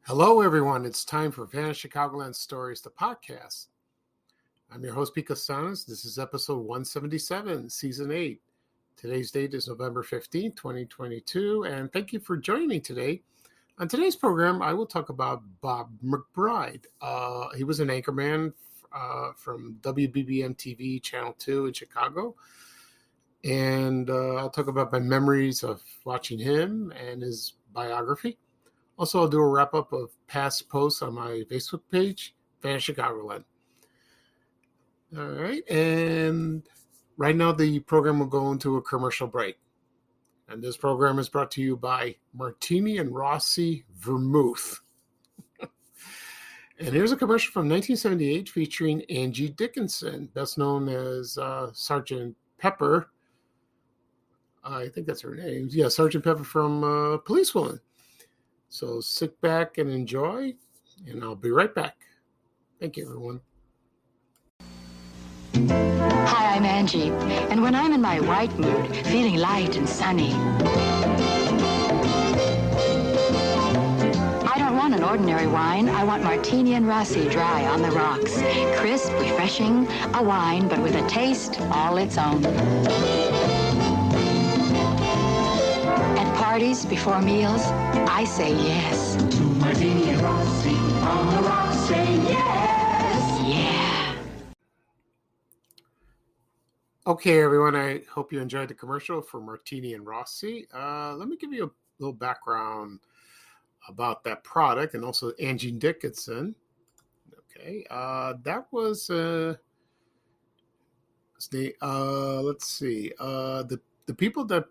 Hello, everyone. It's time for Vanished Chicagoland Stories, the podcast. I'm your host, Pete Costanas. This is episode 177, season 8. Today's date is November 15th, 2022, and thank you for joining me today. On today's program, I will talk about Bob McBride. He was an anchorman from WBBM-TV, Channel 2 in Chicago. And I'll talk about my memories of watching him and his biography. Also, I'll do a wrap-up of past posts on my Facebook page, Vanished Chicagoland. All right, and right now the program will go into a commercial break. And this program is brought to you by Martini and Rossi Vermouth. And here's a commercial from 1978 featuring Angie Dickinson, best known as Sergeant Pepper. I think that's her name. Yeah, Sergeant Pepper from Policewoman. So sit back and enjoy, and I'll be right back. Thank you, everyone. Hi, I'm Angie, and when I'm in my white mood, feeling light and sunny, I don't want an ordinary wine. I want Martini and Rossi dry on the rocks. Crisp, refreshing, a wine, but with a taste all its own. At parties, before meals, I say yes. To Martini and Rossi on the rocks, say yes. Yeah. Okay, everyone, I hope you enjoyed the commercial for Martini and Rossi. Let me give you a little background about that product and also Angie Dickinson. Okay, that was let's see, the people that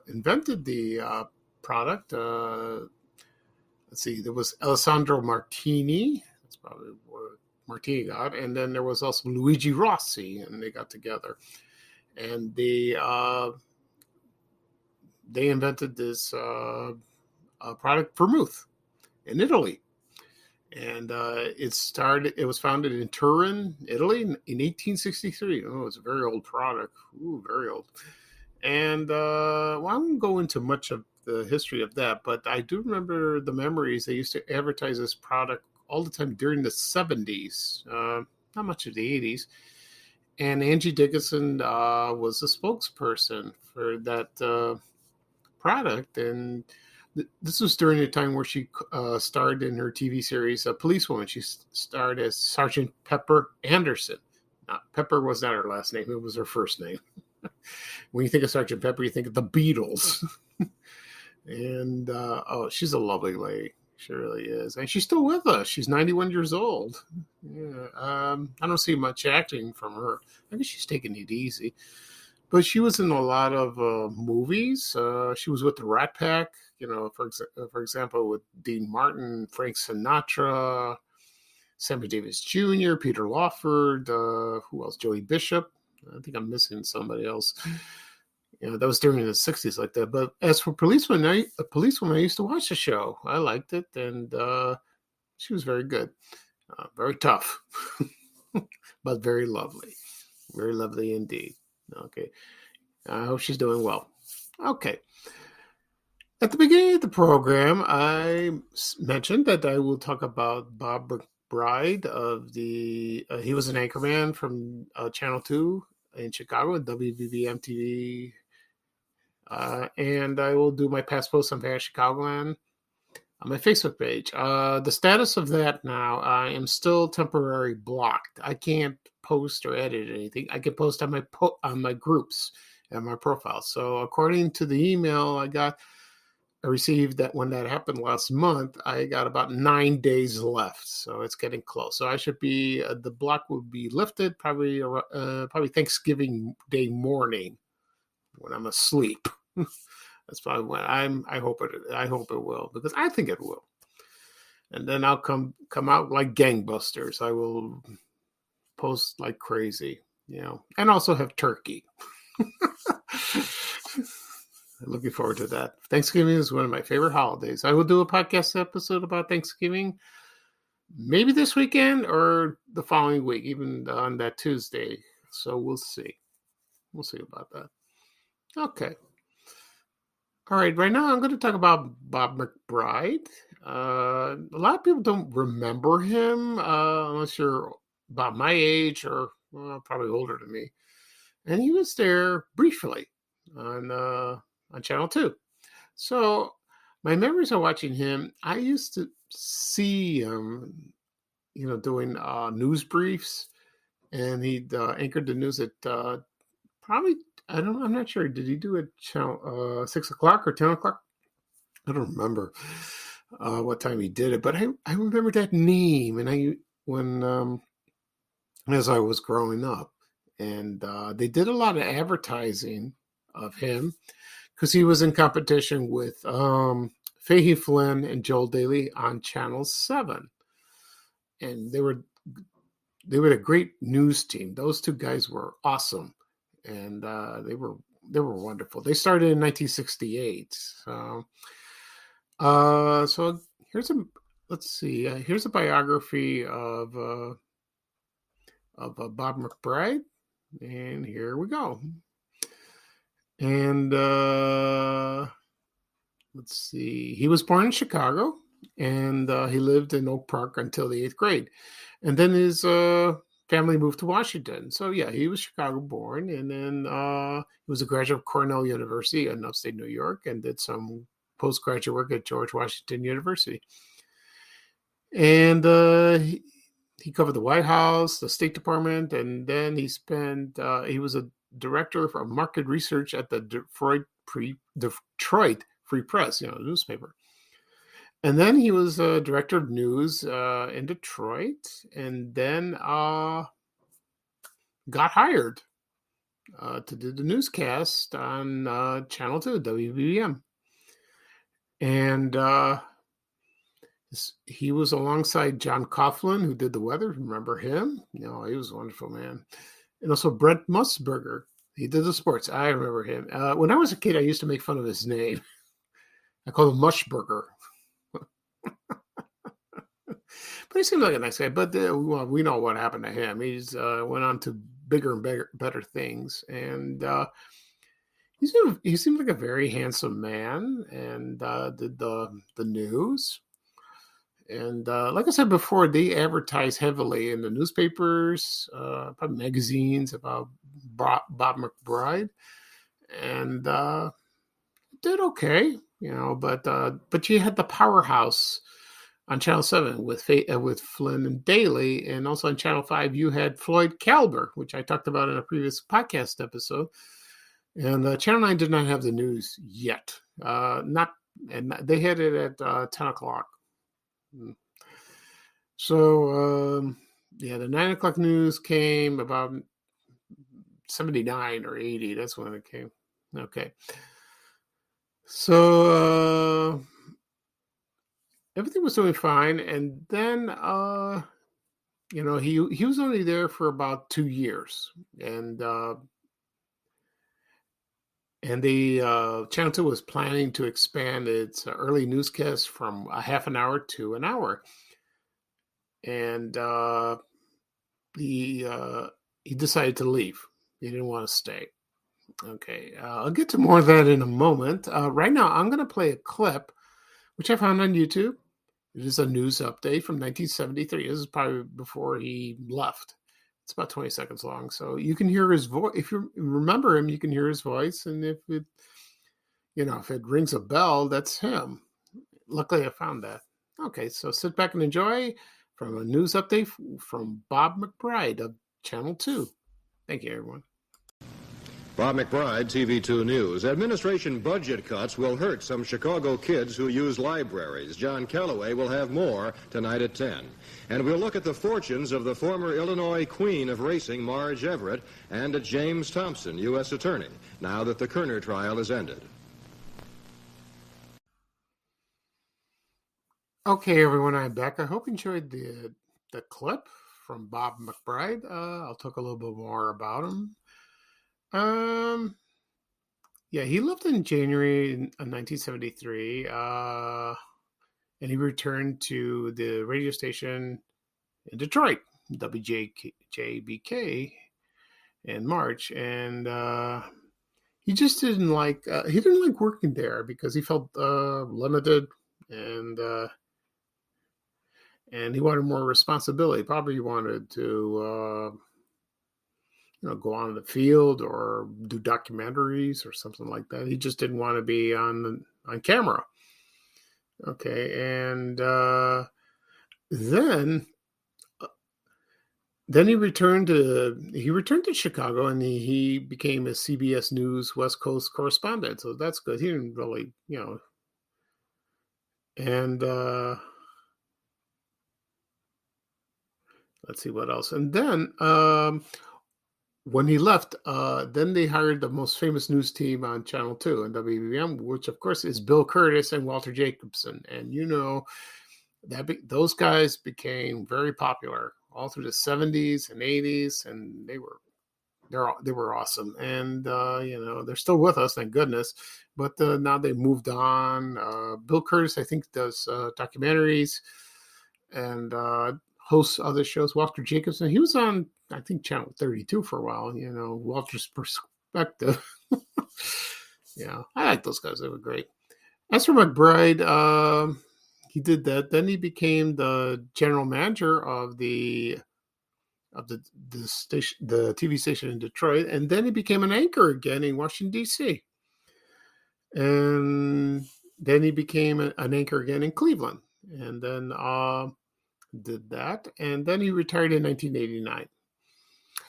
invented the product. Let's see, there was Alessandro Martini. That's probably where Martini got, and then there was also Luigi Rossi, and they got together, and they invented this product, vermouth, in Italy, and it was founded in Turin, Italy, in 1863. Oh, it's a very old product. Ooh, very old. And well, I won't go into much of the history of that, but I do remember the memories. They used to advertise this product all the time during the 70s, not much of the 80s. And Angie Dickinson was a spokesperson for that product. And this was during a time where she starred in her TV series, Policewoman. She starred as Sergeant Pepper Anderson. Pepper was not her last name. It was her first name. When you think of Sergeant Pepper, you think of the Beatles. And, she's a lovely lady. She really is. And she's still with us. She's 91 years old. Yeah. I don't see much acting from her. I guess she's taking it easy. But she was in a lot of movies. She was with the Rat Pack, for example, with Dean Martin, Frank Sinatra, Sammy Davis Jr., Peter Lawford, who else? Joey Bishop. I think I'm missing somebody else. That was during the 60s like that. But as for Policewoman, I used to watch the show. I liked it, and she was very good. Very tough, but very lovely. Very lovely indeed. Okay. I hope she's doing well. Okay. At the beginning of the program, I mentioned that I will talk about Bob McBride of he was an anchorman from Channel 2 in Chicago at WBBM-TV. And I will do my past posts on Vanished Chicagoland on my Facebook page. The status of that now, I am still temporarily blocked. I can't post or edit anything. I can post on my groups and my profile. So according to the email I received that when that happened last month, I got about 9 days left. So it's getting close. So I should be, the block will be lifted probably Thanksgiving Day morning when I'm asleep. That's probably when I hope it will, because I think it will. And then I'll come out like gangbusters. I will post like crazy, and also have turkey. Looking forward to that. Thanksgiving is one of my favorite holidays. I will do a podcast episode about Thanksgiving, maybe this weekend or the following week, even on that Tuesday. So we'll see. We'll see about that. Okay. All right, right now I'm going to talk about Bob McBride. A lot of people don't remember him unless you're about my age or probably older than me. And he was there briefly on Channel 2. So my memories of watching him, I used to see him, doing news briefs, and he'd anchored the news at probably, I'm not sure. Did he do it channel 6 o'clock or 10 o'clock? I don't remember what time he did it, but I remember that name, and as I was growing up, and they did a lot of advertising of him because he was in competition with Fahey Flynn and Joel Daly on Channel 7, and they were a great news team. Those two guys were awesome, and they were wonderful. They started in 1968. So here's a biography of Bob McBride, and here we go. And let's see. He was born in Chicago, and he lived in Oak Park until the 8th grade. And then his family moved to Washington. So, yeah, he was Chicago born. And then he was a graduate of Cornell University in upstate New York and did some postgraduate work at George Washington University. And he covered the White House, the State Department, and then he was a director of market research at the Detroit Free Press, the newspaper. And then he was a director of news in Detroit, and then got hired to do the newscast on Channel 2, WBBM. And he was alongside John Coughlin, who did the weather. Remember him? He was a wonderful man. And also Brent Musburger. He did the sports. I remember him. When I was a kid, I used to make fun of his name. I called him Mushburger. But he seemed like a nice guy. But we know what happened to him. He's went on to bigger and better things. And he seemed like a very handsome man, and did the news. And like I said before, they advertised heavily in the newspapers, probably magazines about Bob McBride, and did okay, but you had the powerhouse on Channel 7 with Flynn and Daly, and also on Channel 5 you had Floyd Calber, which I talked about in a previous podcast episode. And Channel 9 did not have the news yet, and they had it at 10 o'clock. So, the 9 o'clock news came about 79 or 80. That's when it came. Okay. So, everything was doing fine. And then, he was only there for about 2 years. And the Channel 2 was planning to expand its early newscast from a half an hour to an hour. And he decided to leave. He didn't want to stay. Okay, I'll get to more of that in a moment. Right now, I'm going to play a clip, which I found on YouTube. It is a news update from 1973. This is probably before he left. It's about 20 seconds long, so you can hear his voice. If you remember him, you can hear his voice, and if it rings a bell, that's him. Luckily, I found that. Okay, so sit back and enjoy from a news update from Bob McBride of Channel 2. Thank you, everyone. Bob McBride, TV2 News. Administration budget cuts will hurt some Chicago kids who use libraries. John Calloway will have more tonight at 10. And we'll look at the fortunes of the former Illinois queen of racing, Marge Everett, and at James Thompson, U.S. Attorney, now that the Kerner trial is ended. Okay, everyone, I'm back. I hope you enjoyed the clip from Bob McBride. I'll talk a little bit more about him. He left in January 1973, and he returned to the radio station in Detroit, WJBK, in March. And he just didn't like working there because he felt limited, and he wanted more responsibility. Probably wanted to go on the field or do documentaries or something like that. He just didn't want to be on camera. Okay, and then he returned to Chicago, and he became a CBS News West Coast correspondent. So that's good. He didn't really, and let's see what else. And then when he left, then they hired the most famous news team on Channel 2 and WBBM, which of course is Bill Curtis and Walter Jacobson. And those guys became very popular all through the 70s and 80s, and they were awesome. And they're still with us, thank goodness. But now they moved on. Bill Curtis, I think, does documentaries and hosts other shows. Walter Jacobson, he was on, I think, Channel 32 for a while. Walter's Perspective. Yeah, I like those guys. They were great. As for McBride, he did that. Then he became the general manager of the station, the TV station in Detroit, and then he became an anchor again in Washington, D.C. And then he became an anchor again in Cleveland, and then did that, and then he retired in 1989.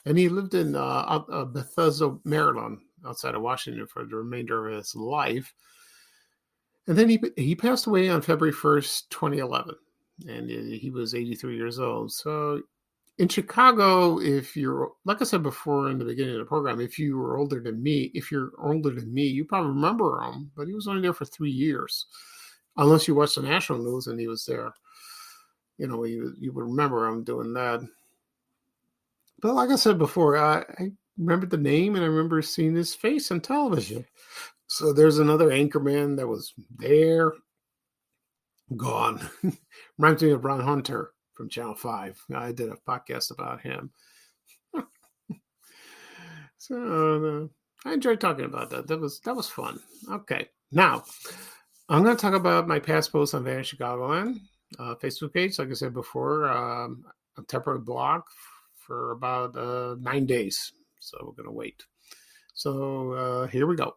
And he lived in Bethesda, Maryland, outside of Washington, for the remainder of his life. And then he passed away on February 1st, 2011, and he was 83 years old. So in Chicago, if you're, like I said before in the beginning of the program, if you're older than me, you probably remember him, but he was only there for 3 years, unless you watch the national news and he was there. You would remember him doing that. But like I said before, I remember the name, and I remember seeing his face on television. So there's another Anchorman that was there, gone. Reminds me of Ron Hunter from Channel 5. I did a podcast about him. So I enjoyed talking about that. That was fun. Okay, now I'm going to talk about my past posts on Vanished Chicagoland Facebook page. Like I said before, a temporary block for about 9 days. So we're going to wait. So here we go.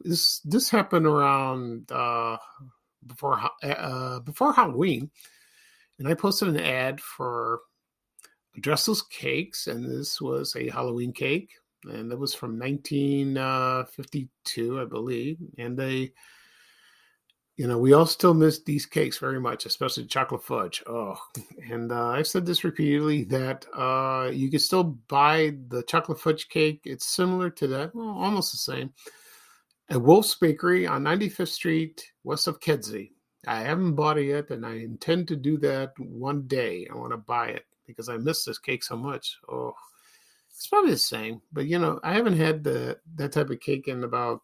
This happened around before Halloween, and I posted an ad for Dressel's Cakes, and this was a Halloween cake, and it was from 1952, I believe. And they, we all still miss these cakes very much, especially chocolate fudge. Oh, and I've said this repeatedly, that you can still buy the chocolate fudge cake. It's similar to that, well, almost the same, at Wolf's Bakery on 95th Street, west of Kedzie. I haven't bought it yet, and I intend to do that one day. I want to buy it because I miss this cake so much. Oh, it's probably the same, but I haven't had that type of cake in about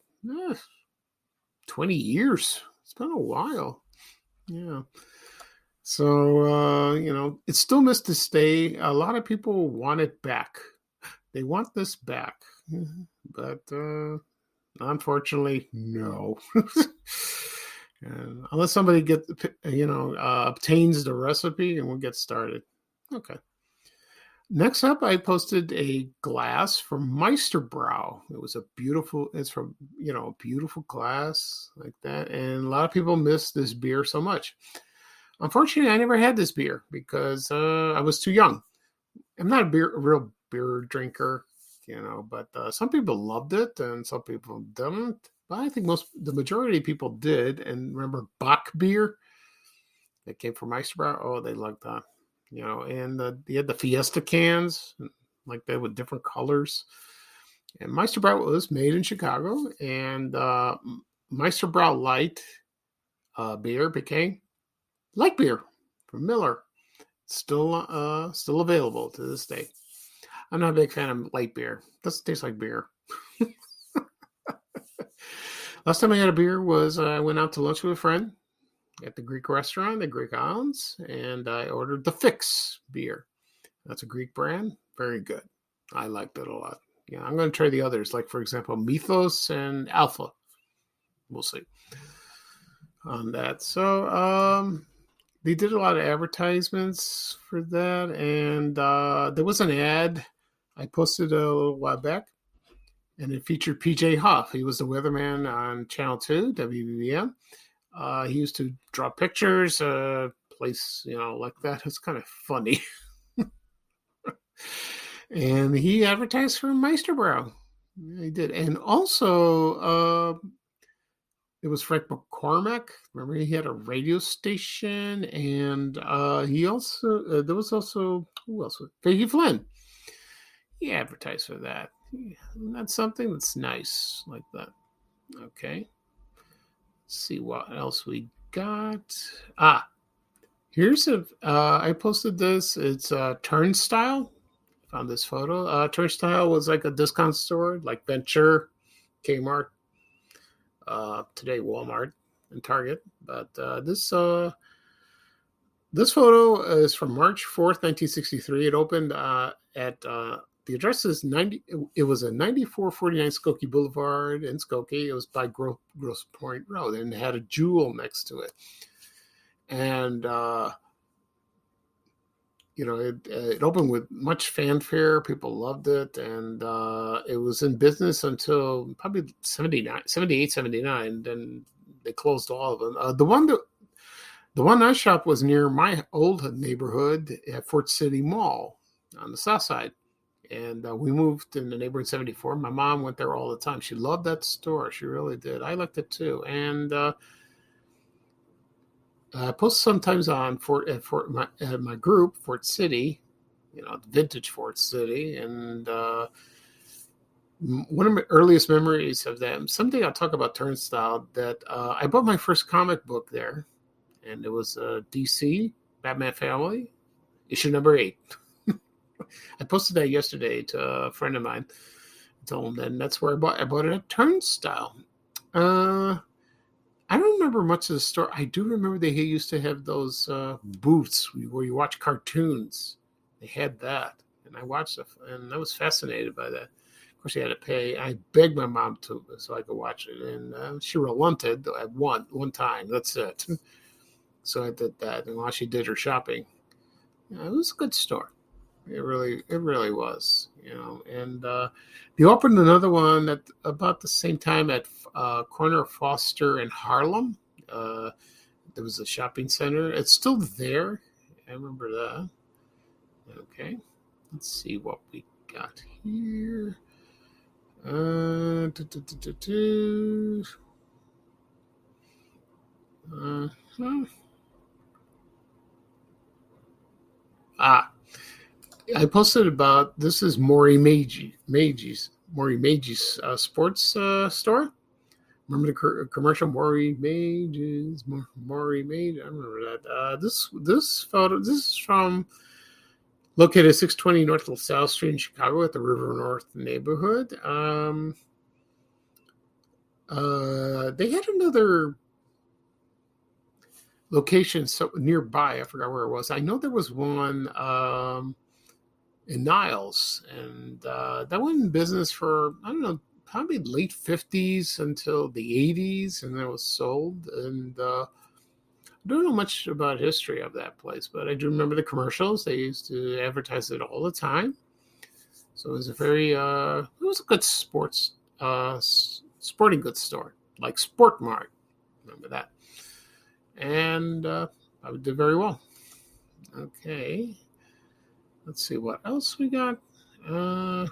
20 years. It's been a while. Yeah. So, it still missed to stay. A lot of people want it back. They want this back, but unfortunately, no. And unless somebody obtains the recipe, and we'll get started. Okay. Next up, I posted a glass from Meisterbrow. It's from, a beautiful glass like that. And a lot of people miss this beer so much. Unfortunately, I never had this beer because I was too young. I'm not a real beer drinker, but some people loved it and some people didn't. But I think the majority of people did. And remember Bach beer that came from Meisterbrow? Oh, they liked that. And they had the Fiesta cans like that with different colors. And Meisterbrow was made in Chicago, and Meisterbrow Light beer became light beer from Miller. Still available to this day. I'm not a big fan of light beer. It doesn't taste like beer. Last time I had a beer was I went out to lunch with a friend at the Greek restaurant, the Greek Islands, and I ordered the Fix beer. That's a Greek brand. Very good. I liked it a lot. Yeah, I'm going to try the others, like, for example, Mythos and Alpha. We'll see on that. So they did a lot of advertisements for that, and there was an ad I posted a little while back, and it featured PJ Huff. He was the weatherman on Channel 2, WBBM. He used to draw pictures, place, like that. It's kind of funny. And he advertised for Meisterbrow. Yeah, he did. And also, it was Frank McCormack. Remember, he had a radio station, and he also there was also, who else? Peggy Flynn. He advertised for that. Yeah, that's something that's nice like that. Okay. Let's see what else we got. Here's I posted this. It's Turnstile. Found this photo. Turnstile was like a discount store, like Venture, Kmart, today Walmart and Target. But this photo is from March 4th, 1963. It opened at the address is 90. It was a 9449 Skokie Boulevard in Skokie. It was by Grosse Point Road, and it had a jewel next to it. And it opened with much fanfare. People loved it, and it was in business until probably 78, 79. Then they closed all of them. The one I shopped was near my old neighborhood at Fort City Mall on the south side. And we moved in the neighborhood 74. My mom went there all the time. She loved that store. She really did. I liked it too. And I post sometimes on my group, Fort City, vintage Fort City. And one of my earliest memories of them, someday I'll talk about Turnstile, that I bought my first comic book there. And it was DC, Batman Family, issue number 8. I posted that yesterday to a friend of mine. I told him, and that's where I bought it at Turnstile. I don't remember much of the store. I do remember they used to have those booths where you watch cartoons. They had that, and I watched it, and I was fascinated by that. Of course, you had to pay. I begged my mom to so I could watch it, and she relented at one time. That's it. So I did that, and while she did her shopping, it was a good store. It really was, And they opened another one at about the same time at corner of Foster and Harlem. There was a shopping center. It's still there. I remember that. Okay, let's see what we got here. I posted about, this is Maury Maggie's sports store. Remember the commercial, Maury Maggie's? Maury Maggie. I remember that. This photo, this is from located at 620 North LaSalle Street in Chicago at the River North neighborhood. They had another location so nearby. I forgot where it was. I know there was one in Niles, and that went in business for, I don't know, probably late 50s until the 80s, and then it was sold. And I don't know much about history of that place, but I do remember the commercials. They used to advertise it all the time. So it was it was a good sporting goods store, like Sport Mart. Remember that. And I did very well. Okay. Let's see what else we got. I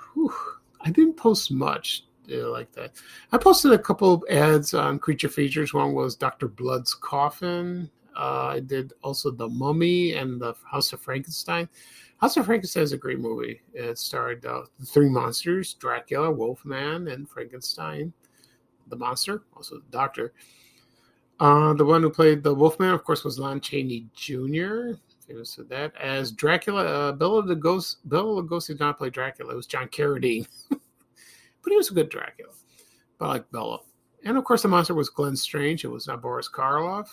didn't post much like that. I posted a couple of ads on Creature Features. One was Dr. Blood's Coffin. I did also The Mummy and The House of Frankenstein. House of Frankenstein is a great movie. It starred the three monsters, Dracula, Wolfman, and Frankenstein, the monster, also the doctor. The one who played the Wolfman, of course, was Lon Chaney Jr., famous for that. As Dracula, Bela Lugosi did not play Dracula. It was John Carradine. But he was a good Dracula. But I like Bela. And, of course, the monster was Glenn Strange. It was not Boris Karloff.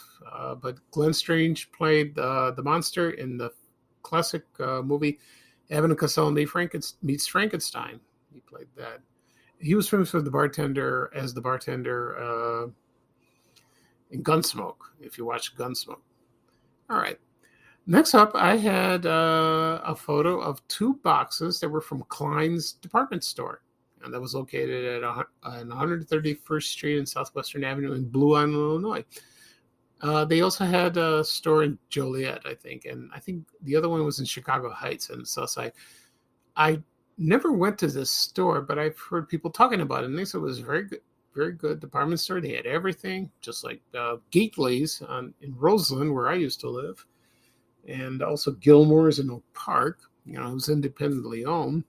But Glenn Strange played the monster in the classic movie Abbott and Costello Meets Frankenstein. He played that. He was famous for the bartender in Gunsmoke. If you watch Gunsmoke. All right. Next up, I had a photo of 2 boxes that were from Klein's department store, and that was located at 131st Street and Southwestern Avenue in Blue Island, Illinois. They also had a store in Joliet, I think, and I think the other one was in Chicago Heights and the South Side. I never went to this store, but I've heard people talking about it, and they said it was very good department store. They had everything, just like Gately's in Roseland, where I used to live, and also Gilmore's in Oak Park. It was independently owned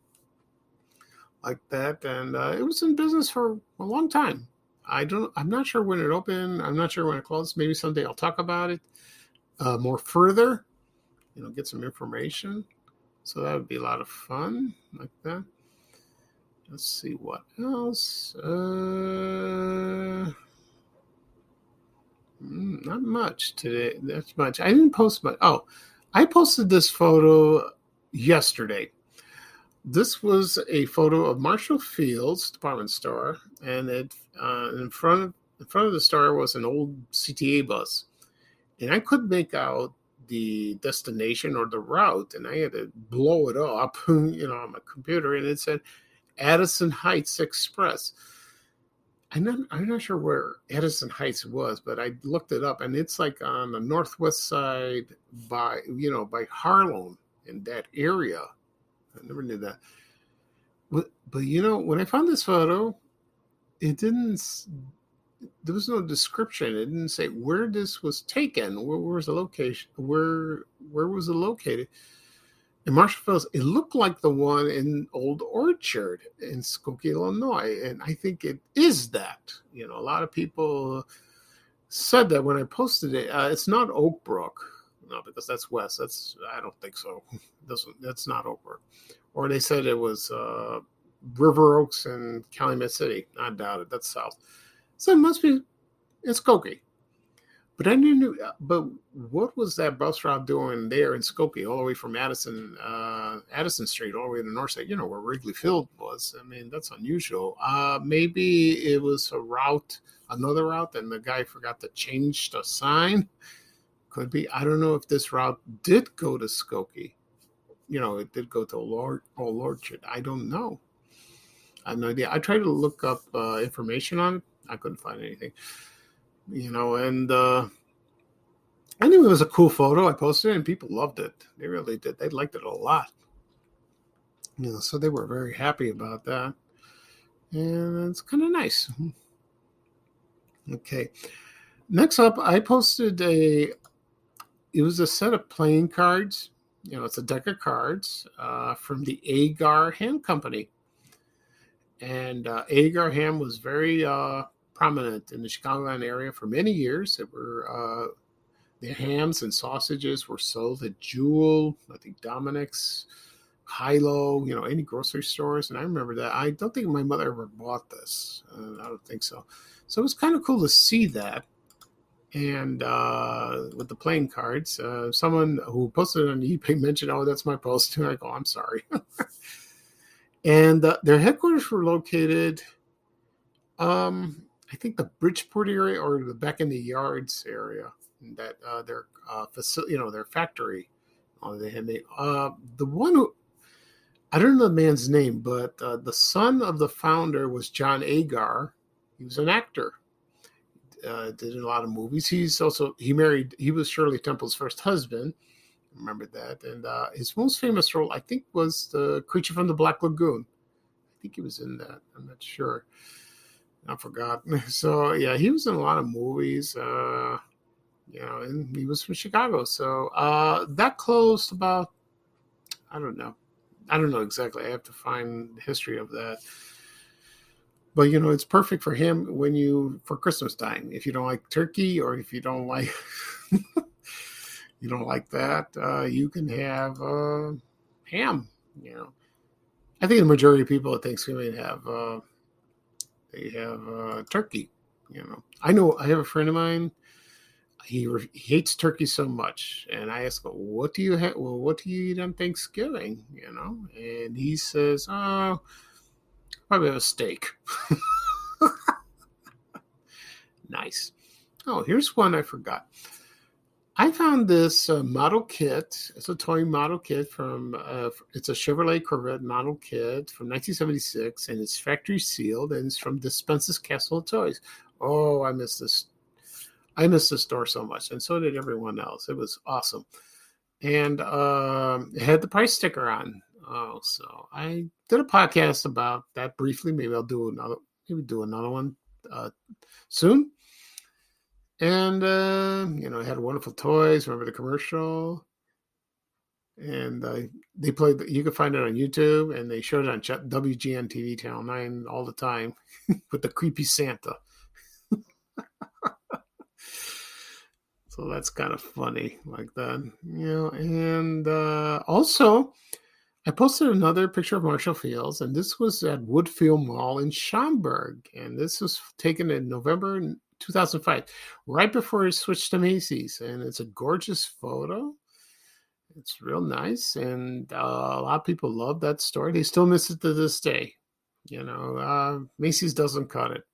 like that, and it was in business for a long time. I'm not sure when it opened. I'm not sure when it closed. Maybe someday I'll talk about it more further, get some information. So that would be a lot of fun like that. Let's see what else. Not much today. That's much. I didn't post much. Oh, I posted this photo yesterday. This was a photo of Marshall Field's department store, and it in front of the store was an old CTA bus, and I couldn't make out the destination or the route, and I had to blow it up, on my computer, and it said Addison Heights Express. I'm not sure where Addison Heights was, but I looked it up, and it's like on the northwest side by Harlem in that area. I never knew that. But when I found this photo, there was no description. It didn't say where this was taken. Where was the location? Where was it located? In Marshall Fields, it looked like the one in Old Orchard in Skokie, Illinois. And I think it is that. A lot of people said that when I posted it. It's not Oak Brook. No, because that's west. I don't think so. That's not Oak Brook. Or they said it was River Oaks and Calumet City. I doubt it. That's south. So it must be, it's Skokie. But I knew, but what was that bus route doing there in Skokie, all the way from Addison Street, all the way to the north side, where Wrigley Field was? I mean, that's unusual. Maybe it was another route, and the guy forgot to change the sign. Could be. I don't know if this route did go to Skokie. It did go to Old Orchard. I don't know. I have no idea. I tried to look up information on it. I couldn't find anything. And anyway, it was a cool photo. I posted it, and people loved it. They really did. They liked it a lot. So they were very happy about that. And it's kind of nice. Okay. Next up, I posted it was a set of playing cards. It's a deck of cards from the Agar Ham Company. And Agar Ham was very prominent in the Chicagoland area for many years. It were the hams and sausages were sold at Jewel, I think Dominic's, Hilo, any grocery stores. And I remember that. I don't think my mother ever bought this. I don't think so. So it was kind of cool to see that. And with the playing cards, someone who posted it on eBay mentioned, "Oh, that's my post." And I go, "I'm sorry." And their headquarters were located, I think the Bridgeport area or the back in the yards area. That their facility, their factory. The one who, I don't know the man's name, but the son of the founder was John Agar. He was an actor. Did a lot of movies. He was Shirley Temple's first husband. Remember that. And his most famous role, I think, was the Creature from the Black Lagoon. I think he was in that. I'm not sure. I forgot. So, yeah, he was in a lot of movies, and he was from Chicago. So that closed about, I don't know exactly. I have to find the history of that. But, it's perfect for him for Christmas time. If you don't like turkey, or if you don't like, that, you can have ham, I think the majority of people at Thanksgiving have turkey, I know I have a friend of mine, he hates turkey so much. And I ask him, what do you have? Well, what do you eat on Thanksgiving? And he says, Probably have a steak. Nice. Oh, here's one I forgot. I found this model kit. It's a toy model kit from, it's a Chevrolet Corvette model kit from 1976, and it's factory sealed, and it's from Dispensa's Castle of Toys. Oh, I miss this. I miss this store so much, and so did everyone else. It was awesome. And it had the price sticker on. Oh, so I did a podcast about that briefly. Maybe I'll do another one soon. And, it had wonderful toys. Remember the commercial? And they played, you can find it on YouTube, and they showed it on WGN-TV Channel 9 all the time with the creepy Santa. So that's kind of funny like that. And also, I posted another picture of Marshall Fields, and this was at Woodfield Mall in Schaumburg. And this was taken in November 2005, right before it switched to Macy's. And it's a gorgeous photo. It's real nice. And a lot of people love that store. They still miss it to this day. Macy's doesn't cut it.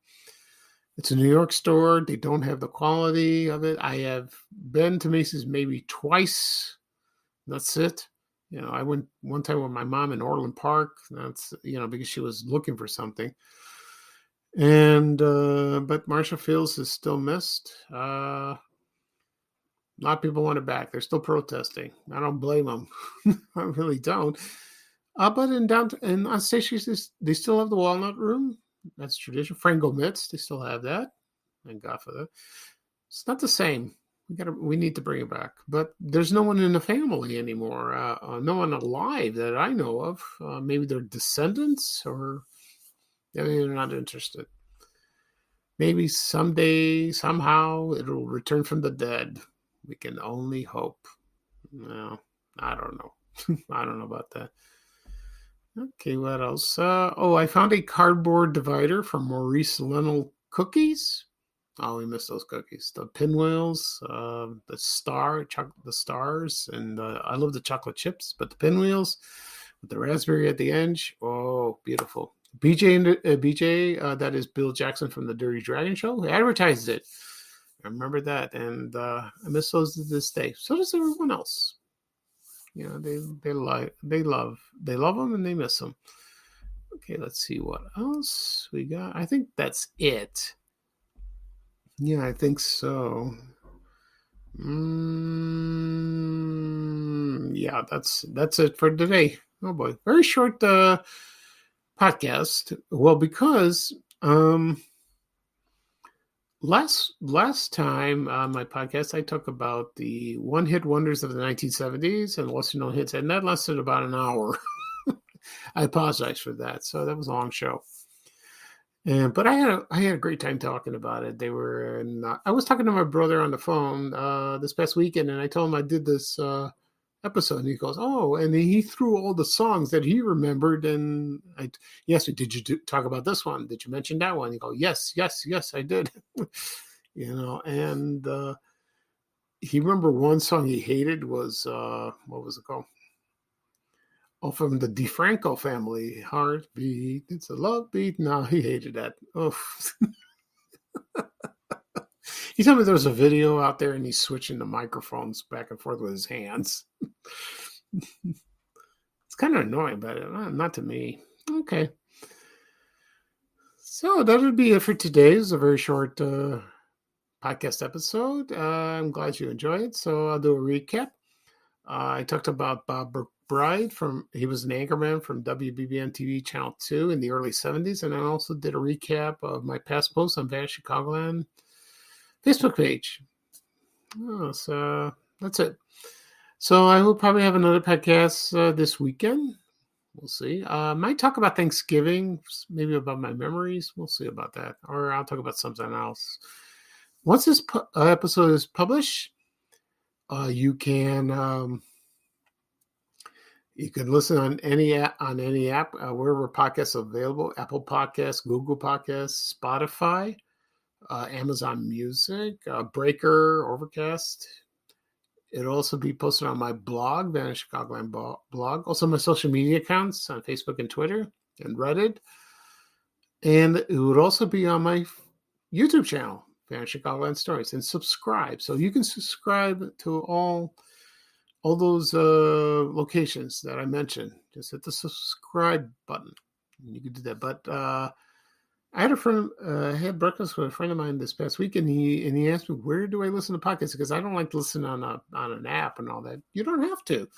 It's a New York store. They don't have the quality of it. I have been to Macy's maybe twice. That's it. I went one time with my mom in Orland Park. That's, because she was looking for something. And, but Marshall Fields is still missed. A lot of people want it back. They're still protesting. I don't blame them. I really don't. But on Stations, they still have the Walnut Room. That's tradition. Frango Mitts, they still have that. Thank God for that. It's not the same. We need to bring it back. But there's no one in the family anymore. No one alive that I know of. Maybe they're descendants, or they're not interested. Maybe someday, somehow, it'll return from the dead. We can only hope. No, I don't know. I don't know about that. Okay, what else? I found a cardboard divider from Maurice Lennell Cookies. Oh, we missed those cookies. The pinwheels, the stars, and I love the chocolate chips, but the pinwheels with the raspberry at the edge. Oh, beautiful. BJ, that is Bill Jackson from the Dirty Dragon Show. He advertised it. I remember that, and I miss those to this day. So does everyone else. They love them, and they miss them. Okay, let's see what else we got. I think that's it. Yeah, I think so. Yeah, that's it for today. Oh boy, very short podcast. Well, because last time on my podcast, I talked about the one-hit wonders of the 1970s and lesser-known hits, and that lasted about an hour. I apologize for that. So that was a long show. But I had a great time talking about it. I was talking to my brother on the phone this past weekend, and I told him I did this episode, and he goes, "Oh," and he threw all the songs that he remembered, and he asked me, "Did you talk about this one? Did you mention that one?" He goes, "Yes, I did." And he remembered one song he hated was what was it called? Oh, from the DeFranco family, Heartbeat. It's a love beat. No, he hated that. Oh. He told me there was a video out there and he's switching the microphones back and forth with his hands. It's kind of annoying, but not to me. Okay. So that would be it for today. It's a very short podcast episode. I'm glad you enjoyed it. So I'll do a recap. I talked about Bob McBride he was an anchorman from WBBM-TV Channel 2 in the early 70s. And I also did a recap of my past posts on Vanished Chicagoland Facebook page. So that's it. So I will probably have another podcast this weekend. We'll see. Might talk about Thanksgiving, maybe about my memories. We'll see about that. Or I'll talk about something else. Once this episode is published, you can listen on any app, wherever podcasts are available: Apple Podcasts, Google Podcasts, Spotify, Amazon Music, Breaker, Overcast. It'll also be posted on my blog, Vanished Chicagoland blog. Also my social media accounts on Facebook and Twitter and Reddit. And it would also be on my YouTube channel, Vanished Chicagoland Stories, and subscribe. So you can subscribe to all those locations that I mentioned. Just hit the subscribe button. You can do that. But I had a friend. I had breakfast with a friend of mine this past week, and he asked me, "Where do I listen to podcasts?" Because I don't like to listen on an app and all that. You don't have to.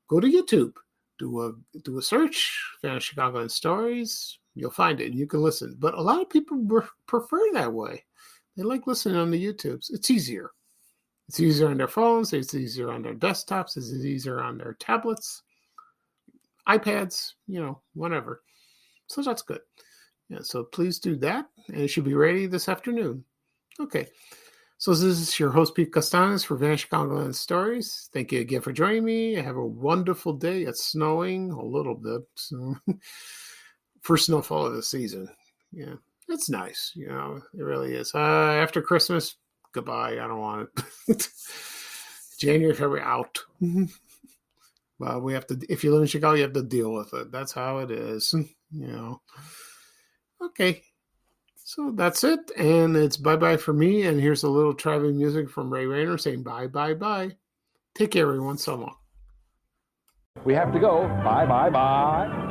Go to YouTube. Do a search. Vanished Chicagoland Stories. You'll find it, and you can listen. But a lot of people prefer that way. They like listening on the YouTubes. It's easier. It's easier on their phones. It's easier on their desktops. It's easier on their tablets, iPads, whatever. So that's good. Yeah, so please do that. And it should be ready this afternoon. Okay. So this is your host, Pete Costanes for Vanished Chicagoland Stories. Thank you again for joining me. Have a wonderful day. It's snowing a little bit. So first snowfall of the season. Yeah, it's nice. It really is. After Christmas, goodbye. I don't want it. January, February, out. Well, we have to. If you live in Chicago, you have to deal with it. That's how it is. Okay, so that's it, and it's bye-bye for me. And here's a little traveling music from Ray Rayner saying bye, bye, bye. Take care, everyone. So long. We have to go. Bye, bye, bye.